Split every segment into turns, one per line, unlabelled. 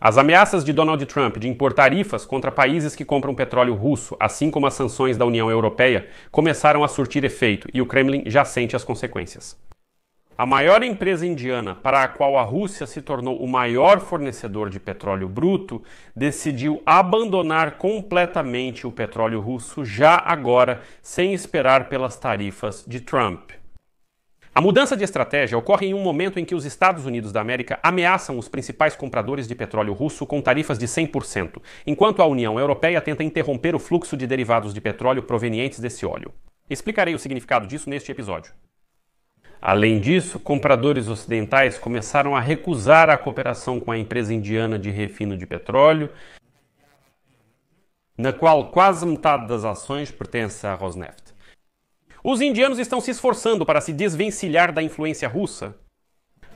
As ameaças de Donald Trump de impor tarifas contra países que compram petróleo russo, assim como as sanções da União Europeia, começaram a surtir efeito e o Kremlin já sente as consequências. A maior empresa indiana, para a qual a Rússia se tornou o maior fornecedor de petróleo bruto, decidiu abandonar completamente o petróleo russo já agora, sem esperar pelas tarifas de Trump. A mudança de estratégia ocorre em um momento em que os Estados Unidos da América ameaçam os principais compradores de petróleo russo com tarifas de 100%, enquanto a União Europeia tenta interromper o fluxo de derivados de petróleo provenientes desse óleo. Explicarei o significado disso neste episódio. Além disso, compradores ocidentais começaram a recusar a cooperação com a empresa indiana de refino de petróleo, na qual quase metade das ações pertence à Rosneft. Os indianos estão se esforçando para se desvencilhar da influência russa.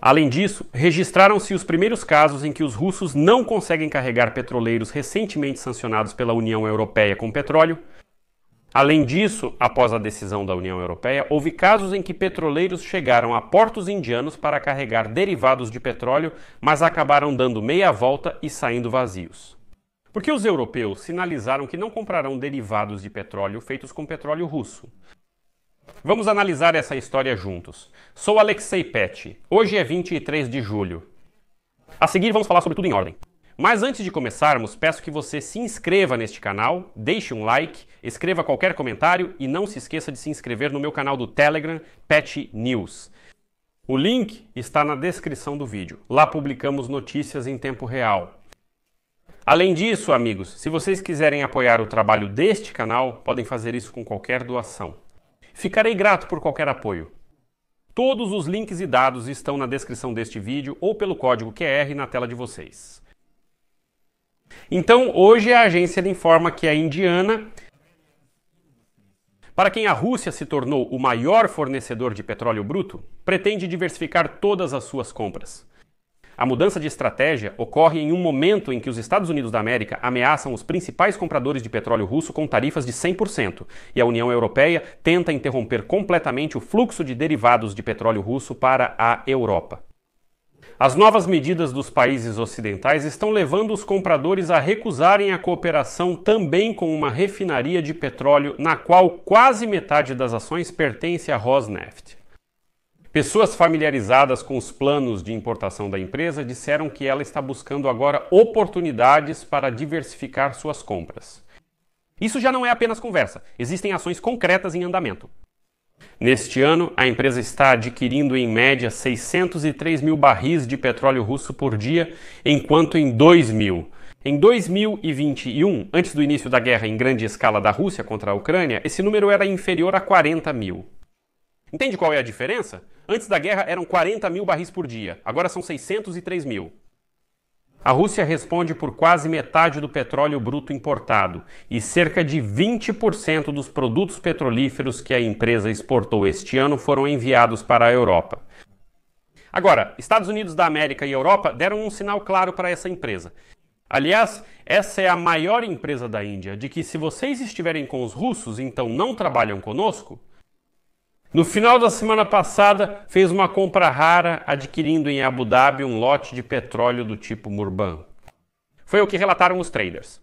Além disso, registraram-se os primeiros casos em que os russos não conseguem carregar petroleiros recentemente sancionados pela União Europeia com petróleo. Além disso, após a decisão da União Europeia, houve casos em que petroleiros chegaram a portos indianos para carregar derivados de petróleo, mas acabaram dando meia volta e saindo vazios. Porque os europeus sinalizaram que não comprarão derivados de petróleo feitos com petróleo russo. Vamos analisar essa história juntos. Sou Alexei Petty. Hoje é 23 de julho. A seguir vamos falar sobre tudo em ordem. Mas antes de começarmos, peço que você se inscreva neste canal, deixe um like, escreva qualquer comentário e não se esqueça de se inscrever no meu canal do Telegram, Petty News. O link está na descrição do vídeo. Lá publicamos notícias em tempo real. Além disso, amigos, se vocês quiserem apoiar o trabalho deste canal, podem fazer isso com qualquer doação. Ficarei grato por qualquer apoio. Todos os links e dados estão na descrição deste vídeo ou pelo código QR na tela de vocês. Então, hoje a agência informa que a indiana, para quem a Rússia se tornou o maior fornecedor de petróleo bruto, pretende diversificar todas as suas compras. A mudança de estratégia ocorre em um momento em que os Estados Unidos da América ameaçam os principais compradores de petróleo russo com tarifas de 100%, e a União Europeia tenta interromper completamente o fluxo de derivados de petróleo russo para a Europa. As novas medidas dos países ocidentais estão levando os compradores a recusarem a cooperação também com uma refinaria de petróleo na qual quase metade das ações pertence à Rosneft. Pessoas familiarizadas com os planos de importação da empresa disseram que ela está buscando agora oportunidades para diversificar suas compras. Isso já não é apenas conversa, existem ações concretas em andamento. Neste ano, a empresa está adquirindo em média 603 mil barris de petróleo russo por dia, enquanto em 2021, antes do início da guerra em grande escala da Rússia contra a Ucrânia, esse número era inferior a 40 mil. Entende qual é a diferença? Antes da guerra eram 40 mil barris por dia, agora são 603 mil. A Rússia responde por quase metade do petróleo bruto importado e cerca de 20% dos produtos petrolíferos que a empresa exportou este ano foram enviados para a Europa. Agora, Estados Unidos da América e Europa deram um sinal claro para essa empresa. Aliás, essa é a maior empresa da Índia, de que se vocês estiverem com os russos, então não trabalham conosco. No final da semana passada, fez uma compra rara adquirindo em Abu Dhabi um lote de petróleo do tipo Murban. Foi o que relataram os traders.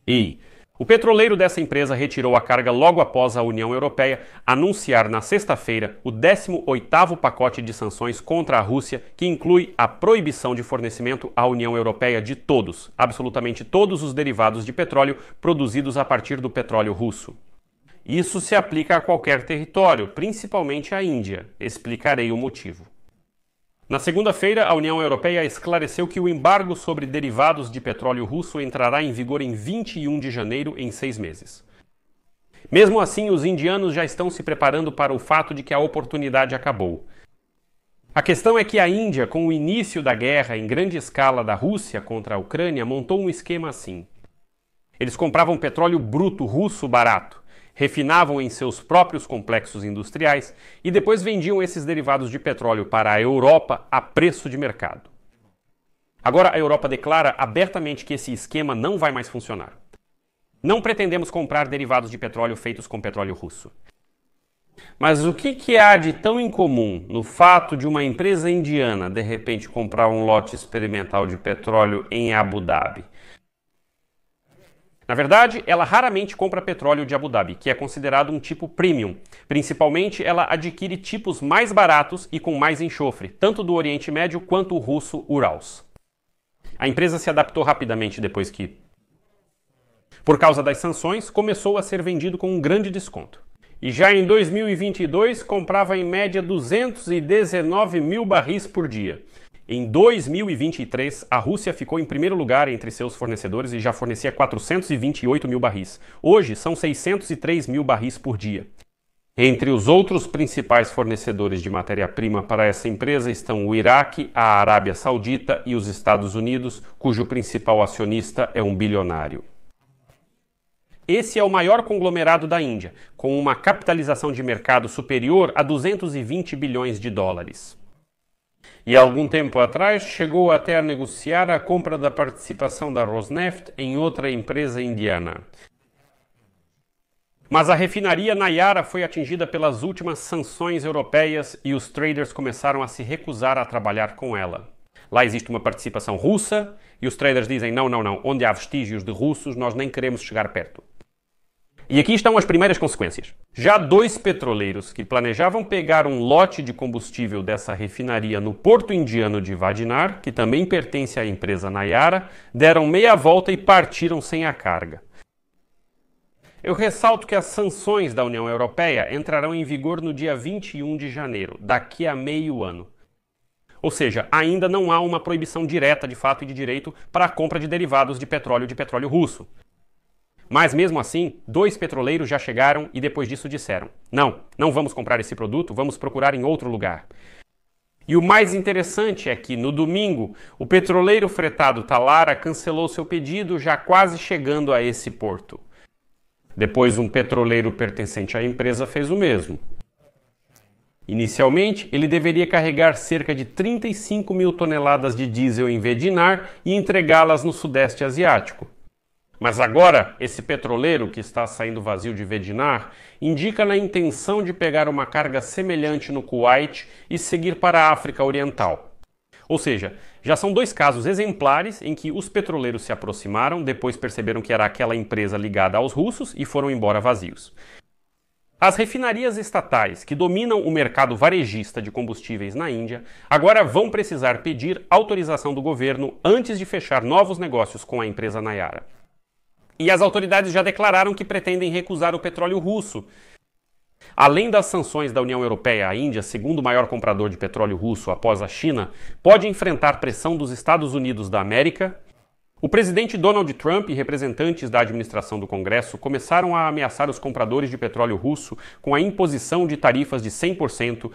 E o petroleiro dessa empresa retirou a carga logo após a União Europeia anunciar na sexta-feira o 18º pacote de sanções contra a Rússia, que inclui a proibição de fornecimento à União Europeia de todos, absolutamente todos os derivados de petróleo produzidos a partir do petróleo russo. Isso se aplica a qualquer território, principalmente à Índia. Explicarei o motivo. Na segunda-feira, a União Europeia esclareceu que o embargo sobre derivados de petróleo russo entrará em vigor em 21 de janeiro, em 6 meses. Mesmo assim, os indianos já estão se preparando para o fato de que a oportunidade acabou. A questão é que a Índia, com o início da guerra em grande escala da Rússia contra a Ucrânia, montou um esquema assim. Eles compravam petróleo bruto russo barato, refinavam em seus próprios complexos industriais e depois vendiam esses derivados de petróleo para a Europa a preço de mercado. Agora a Europa declara abertamente que esse esquema não vai mais funcionar. Não pretendemos comprar derivados de petróleo feitos com petróleo russo. Mas o que há de tão incomum no fato de uma empresa indiana de repente comprar um lote experimental de petróleo em Abu Dhabi? Na verdade, ela raramente compra petróleo de Abu Dhabi, que é considerado um tipo premium. Principalmente, ela adquire tipos mais baratos e com mais enxofre, tanto do Oriente Médio quanto o russo Urals. A empresa se adaptou rapidamente depois que, por causa das sanções, começou a ser vendido com um grande desconto. E já em 2022 comprava em média 219 mil barris por dia. Em 2023, a Rússia ficou em primeiro lugar entre seus fornecedores e já fornecia 428 mil barris. Hoje são 603 mil barris por dia. Entre os outros principais fornecedores de matéria-prima para essa empresa estão o Iraque, a Arábia Saudita e os Estados Unidos, cujo principal acionista é um bilionário. Esse é o maior conglomerado da Índia, com uma capitalização de mercado superior a 220 bilhões de dólares. E algum tempo atrás chegou até a negociar a compra da participação da Rosneft em outra empresa indiana. Mas a refinaria Nayara foi atingida pelas últimas sanções europeias e os traders começaram a se recusar a trabalhar com ela. Lá existe uma participação russa e os traders dizem não, onde há vestígios de russos nós nem queremos chegar perto. E aqui estão as primeiras consequências. Já 2 petroleiros que planejavam pegar um lote de combustível dessa refinaria no porto indiano de Vadinar, que também pertence à empresa Nayara, deram meia volta e partiram sem a carga. Eu ressalto que as sanções da União Europeia entrarão em vigor no dia 21 de janeiro, daqui a meio ano. Ou seja, ainda não há uma proibição direta de fato e de direito para a compra de derivados de petróleo russo. Mas mesmo assim, 2 petroleiros já chegaram e depois disso disseram: não vamos comprar esse produto, vamos procurar em outro lugar. E o mais interessante é que, no domingo, o petroleiro fretado Talara cancelou seu pedido já quase chegando a esse porto. Depois, um petroleiro pertencente à empresa fez o mesmo. Inicialmente, ele deveria carregar cerca de 35 mil toneladas de diesel em Vedinar e entregá-las no Sudeste Asiático. Mas agora, esse petroleiro que está saindo vazio de Vedinar indica na intenção de pegar uma carga semelhante no Kuwait e seguir para a África Oriental. Ou seja, já são 2 casos exemplares em que os petroleiros se aproximaram, depois perceberam que era aquela empresa ligada aos russos e foram embora vazios. As refinarias estatais, que dominam o mercado varejista de combustíveis na Índia, agora vão precisar pedir autorização do governo antes de fechar novos negócios com a empresa Nayara. E as autoridades já declararam que pretendem recusar o petróleo russo. Além das sanções da União Europeia, a Índia, segundo maior comprador de petróleo russo após a China, pode enfrentar pressão dos Estados Unidos da América. O presidente Donald Trump e representantes da administração do Congresso começaram a ameaçar os compradores de petróleo russo com a imposição de tarifas de 100%.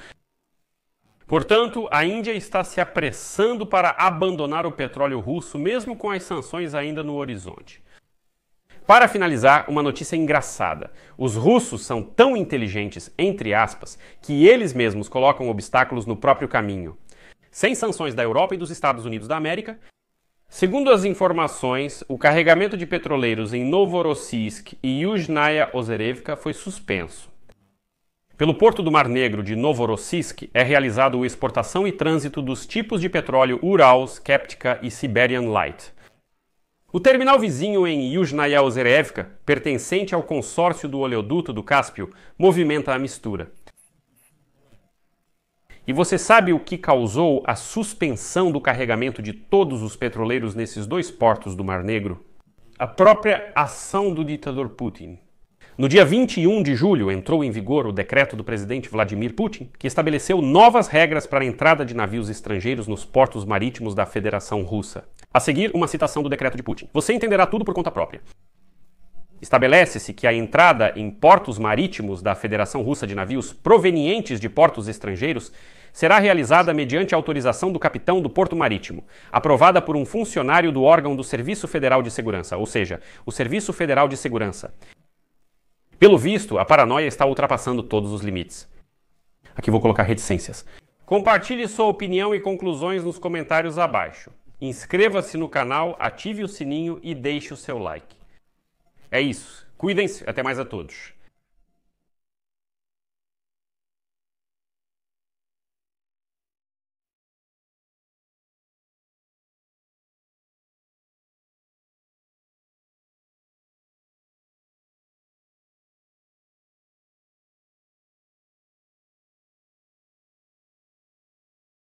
Portanto, a Índia está se apressando para abandonar o petróleo russo, mesmo com as sanções ainda no horizonte. Para finalizar, uma notícia engraçada. Os russos são tão inteligentes, entre aspas, que eles mesmos colocam obstáculos no próprio caminho. Sem sanções da Europa e dos Estados Unidos da América, segundo as informações, o carregamento de petroleiros em Novorossiysk e Yuzhnaya Ozerevka foi suspenso. Pelo Porto do Mar Negro de Novorossiysk é realizado a exportação e trânsito dos tipos de petróleo Urals, Keptika e Siberian Light. O terminal vizinho em Yuzhnaya Ozerevka, pertencente ao consórcio do oleoduto do Cáspio, movimenta a mistura. E você sabe o que causou a suspensão do carregamento de todos os petroleiros nesses 2 portos do Mar Negro? A própria ação do ditador Putin. No dia 21 de julho entrou em vigor o decreto do presidente Vladimir Putin, que estabeleceu novas regras para a entrada de navios estrangeiros nos portos marítimos da Federação Russa. A seguir, uma citação do decreto de Putin. Você entenderá tudo por conta própria. Estabelece-se que a entrada em portos marítimos da Federação Russa de navios provenientes de portos estrangeiros será realizada mediante autorização do capitão do porto marítimo, aprovada por um funcionário do órgão do Serviço Federal de Segurança, ou seja, o Serviço Federal de Segurança. Pelo visto, a paranoia está ultrapassando todos os limites. Aqui vou colocar reticências. Compartilhe sua opinião e conclusões nos comentários abaixo. Inscreva-se no canal, ative o sininho e deixe o seu like. É isso. Cuidem-se. Até mais a todos.